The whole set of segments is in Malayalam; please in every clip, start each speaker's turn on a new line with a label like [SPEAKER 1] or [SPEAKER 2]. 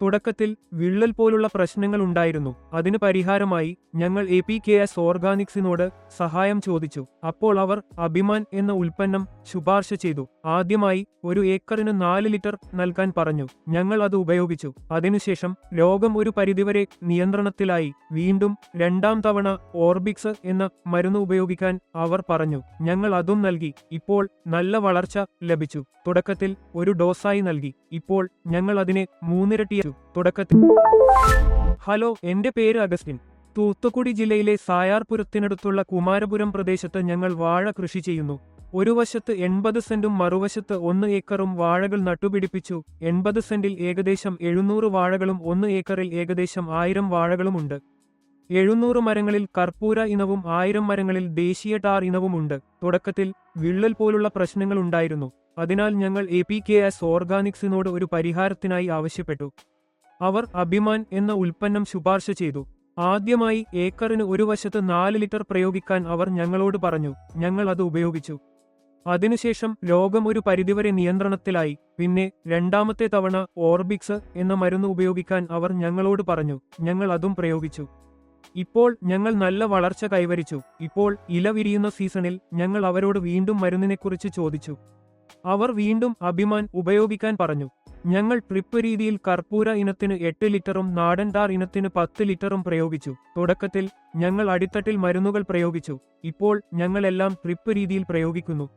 [SPEAKER 1] തുടക്കത്തിൽ വിള്ളൽ പോലുള്ള പ്രശ്നങ്ങൾ ഉണ്ടായിരുന്നു. അതിന് പരിഹാരമായി ഞങ്ങൾ APKS ഓർഗാനിക്സിനോട് സഹായം ചോദിച്ചു. അപ്പോൾ അവർ അഭിമാൻ എന്ന ഉൽപ്പന്നം ശുപാർശ ചെയ്തു. ആദ്യമായി 1 ഏക്കറിന് 4 ലിറ്റർ നൽകാൻ പറഞ്ഞു. ഞങ്ങൾ അത് ഉപയോഗിച്ചു. അതിനുശേഷം രോഗം ഒരു പരിധിവരെ നിയന്ത്രണത്തിലായി. വീണ്ടും 2ാം തവണ ഓർബിക്സ് എന്ന മരുന്ന് ഉപയോഗിക്കാൻ അവർ പറഞ്ഞു. ഞങ്ങൾ അതും നൽകി. ഇപ്പോൾ നല്ല വളർച്ച ലഭിച്ചു. തുടക്കത്തിൽ 1 ഡോസായി നൽകി. ഇപ്പോൾ ഞങ്ങൾ അതിനെ 3 ഇരട്ടിയാക്കി. തുടക്കത്തിൽ ഹലോ, എന്റെ പേര് അഗസ്റ്റിൻ. തൂത്തുക്കുടി ജില്ലയിലെ സായാർപുരത്തിനടുത്തുള്ള കുമാരപുരം പ്രദേശത്ത് ഞങ്ങൾ വാഴ കൃഷി ചെയ്യുന്നു. ഒരു വശത്ത് 80 സെന്റും മറുവശത്ത് 1 ഏക്കറും വാഴകൾ നട്ടുപിടിപ്പിച്ചു. 80 സെന്റിൽ ഏകദേശം 700 വാഴകളും 1 ഏക്കറിൽ ഏകദേശം 1000 വാഴകളുമുണ്ട്. 700 മരങ്ങളിൽ കർപ്പൂര ഇനവും 1000 മരങ്ങളിൽ ദേശീയ ടാർ ഇനവുമുണ്ട്. തുടക്കത്തിൽ വിള്ളൽ പോലുള്ള പ്രശ്നങ്ങൾ ഉണ്ടായിരുന്നു. അതിനാൽ ഞങ്ങൾ APKS ഓർഗാനിക്സിനോട് ഒരു പരിഹാരത്തിനായി ആവശ്യപ്പെട്ടു. അവർ അഭിമാൻ എന്ന ഉൽപ്പന്നം ശുപാർശ ചെയ്തു. ആദ്യമായി ഏക്കറിന് 1 വശത്ത് 4 ലിറ്റർ പ്രയോഗിക്കാൻ അവർ ഞങ്ങളോട് പറഞ്ഞു. ഞങ്ങൾ അത് ഉപയോഗിച്ചു. അതിനുശേഷം രോഗം ഒരു പരിധിവരെ നിയന്ത്രണത്തിലായി. പിന്നെ 2ാമത്തെ തവണ ഓർബിക്സ് എന്ന മരുന്ന് ഉപയോഗിക്കാൻ അവർ ഞങ്ങളോട് പറഞ്ഞു. ഞങ്ങൾ അതും പ്രയോഗിച്ചു. ഇപ്പോൾ ഞങ്ങൾ നല്ല വളർച്ച കൈവരിച്ചു. ഇപ്പോൾ ഇല വിരിയുന്ന സീസണിൽ ഞങ്ങൾ അവരോട് വീണ്ടും മരുന്നിനെക്കുറിച്ച് ചോദിച്ചു. അവർ വീണ്ടും അഭിമാൻ ഉപയോഗിക്കാൻ പറഞ്ഞു. ഞങ്ങൾ ട്രിപ്പ് രീതിയിൽ കർപ്പൂര ഇനത്തിന് 8 ലിറ്ററും നാടൻ ടാർ ഇനത്തിന് 10 ലിറ്ററും പ്രയോഗിച്ചു. തുടക്കത്തിൽ ഞങ്ങൾ അടിത്തട്ടിൽ മരുന്നുകൾ പ്രയോഗിച്ചു. ഇപ്പോൾ ഞങ്ങളെല്ലാം ട്രിപ്പ് രീതിയിൽ പ്രയോഗിക്കുന്നു.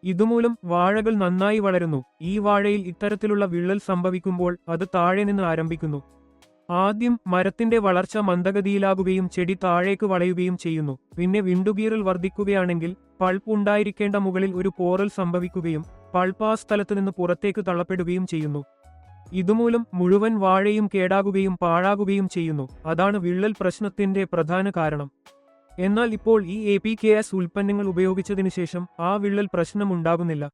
[SPEAKER 1] ഇതുമൂലം വാഴകൾ നന്നായി വളരുന്നു. ഈ വാഴയിൽ ഇത്തരത്തിലുള്ള വിള്ളൽ സംഭവിക്കുമ്പോൾ അത് താഴെ നിന്ന് ആരംഭിക്കുന്നു. ആദ്യം മരത്തിന്റെ വളർച്ച മന്ദഗതിയിലാകുകയും ചെടി താഴേക്ക് വളയുകയും ചെയ്യുന്നു. പിന്നെ വിണ്ടുകീറൽ വർദ്ധിക്കുകയാണെങ്കിൽ പൾപ്പ് ഉണ്ടായിരിക്കേണ്ട മുകളിൽ ഒരു പോറൽ സംഭവിക്കുകയും പൾപ്പ് ആ സ്ഥലത്ത് നിന്ന് പുറത്തേക്ക് തള്ളപ്പെടുകയും ചെയ്യുന്നു. ഇതുമൂലം മുഴുവൻ വാഴയും കേടാകുകയും പാഴാകുകയും ചെയ്യുന്നു. അതാണ് വിള്ളൽ പ്രശ്നത്തിന്റെ പ്രധാന കാരണം. എന്നാൽ ഇപ്പോൾ ഈ APKS ഉൽപ്പന്നങ്ങൾ ഉപയോഗിച്ചതിനു ശേഷം ആ വിള്ളൽ പ്രശ്നം ഉണ്ടാകുന്നില്ല.